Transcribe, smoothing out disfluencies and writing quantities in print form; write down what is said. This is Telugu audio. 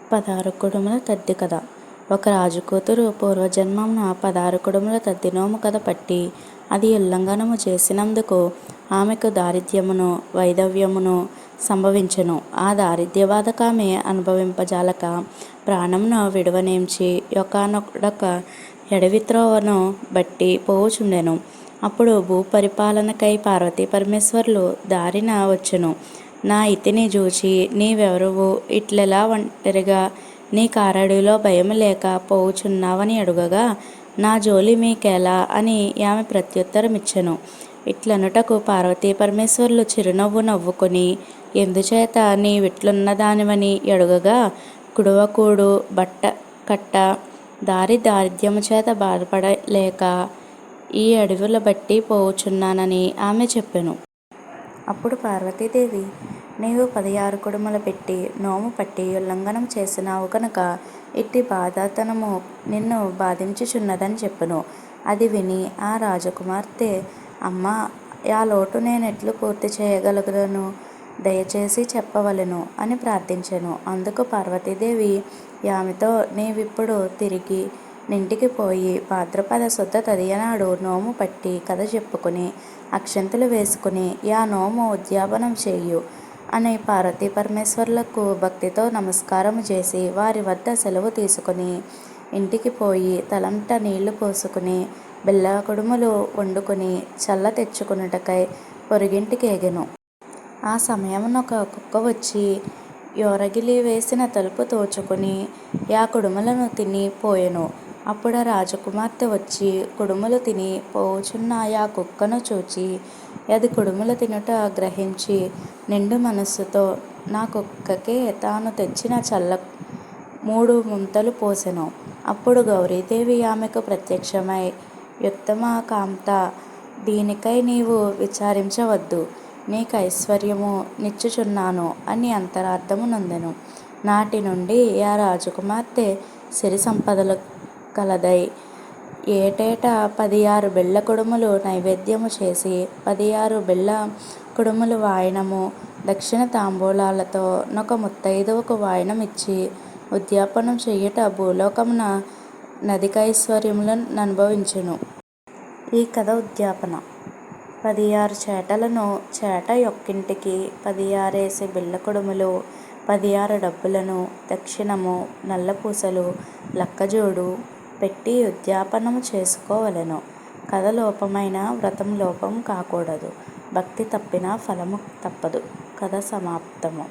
16 కుడుముల తద్ది కథ. ఒక రాజు కూతురు పూర్వజన్మమున 16 కుడుముల తద్ది నోము కథ పట్టి అది ఉల్లంఘనము చేసినందుకు ఆమెకు దారిద్ర్యమును వైధవ్యమును సంభవించెను. ఆ దారిద్ర్యబాధకామె అనుభవింపజాలక ప్రాణమును విడువనేంచి యొకానొక ఎడవి త్రోవను బట్టి పోవుచుండెను. అప్పుడు భూపరిపాలనకై పార్వతీ పరమేశ్వరులు దారిన వచ్చెను. నా ఇతిని జూచి నీవెవరువు ఇట్లెలా ఒంటరిగా నీ కారడవిలో భయము లేక పోవుచున్నావని అడుగగా నా జోలి మీకేలా అని ఆమె ప్రత్యుత్తరమిచ్చెను. ఇట్లనుటకు పార్వతీ పరమేశ్వరులు చిరునవ్వు నవ్వుకొని ఎందుచేత నీవిట్లున్నదానివని అడుగగా కుడువకూడు బట్ట కట్ట దారిద్ర్యము చేత బాధపడలేక ఈ అడవుల బట్టి పోవుచున్నానని ఆమె చెప్పెను. అప్పుడు పార్వతీదేవి నీవు 16 కుడుముల పెట్టి నోము పట్టి ఉల్లంఘనము చేసినావు కనుక ఇట్టి బాధాతనము నిన్ను బాధించుచున్నదని చెప్పెను. అది విని ఆ రాజకుమార్తె అమ్మా ఆ లోటు నేనెట్లు పూర్తి చేయగలను దయచేసి చెప్పవలెను అని ప్రార్థించెను. అందుకు పార్వతీదేవి ఆమెతో నీవిప్పుడు తిరిగి నింటికి పోయి భాద్రపద శుద్ధ తదియనాడు నోము పట్టి కథ చెప్పుకుని అక్షంతలు వేసుకుని యా నోము ఉద్యాపనం చేయు అని పార్వతీ పరమేశ్వరులకు భక్తితో నమస్కారము చేసి వారి వద్ద సెలవు తీసుకుని ఇంటికి పోయి తలంట నీళ్లు పోసుకుని బెల్ల కుడుములు వండుకుని చల్ల తెచ్చుకున్నటకై పొరుగింటికి ఎగెను. ఆ సమయమున ఒక కుక్క వచ్చి యోరగిలి వేసిన తలుపు తోచుకుని యా కుడుములను తిని పోయెను. అప్పుడా రాజకుమార్తె వచ్చి కుడుములు తిని పోవుచున్న యా కుక్కను చూచి అది కుడుములు తినుట గ్రహించి నిండు మనస్సుతో నా కుక్కకే తాను తెచ్చిన చల్ల 3 ముంతలు పోసెను. అప్పుడు గౌరీదేవి ఆమెకు ప్రత్యక్షమై యుత్తమ కాంత దీనికై నీవు విచారించవద్దు నీకైశ్వర్యము నిచ్చుచున్నాను అని అంతరార్థము నొందెను. నాటి నుండి యా రాజకుమార్తె సిరి సంపదలు కలదై ఏటేటా 16 బెల్ల కుడుములు నైవేద్యము చేసి 16 బెల్ల కుడుములు వాయనము దక్షిణ తాంబూలాలతో నొక ముత్తైదువకు వాయనమిచ్చి ఉద్యాపనం చేయుట భూలోకమున నధికైశ్వర్యములననుభవించెను. ఈ కథ ఉద్యాపన 16 చేటలను చేట యొక్కింటికి 16 బెల్ల కుడుములు 16 డబ్బులను దక్షిణము నల్లపూసలు లక్కజోడు పెట్టి ఉద్యాపనము చేసుకోవలెను. కథ లోపమైన వ్రతం లోపము కాకూడదు. భక్తి తప్పిన ఫలము తప్పదు. కథ సమాప్తము.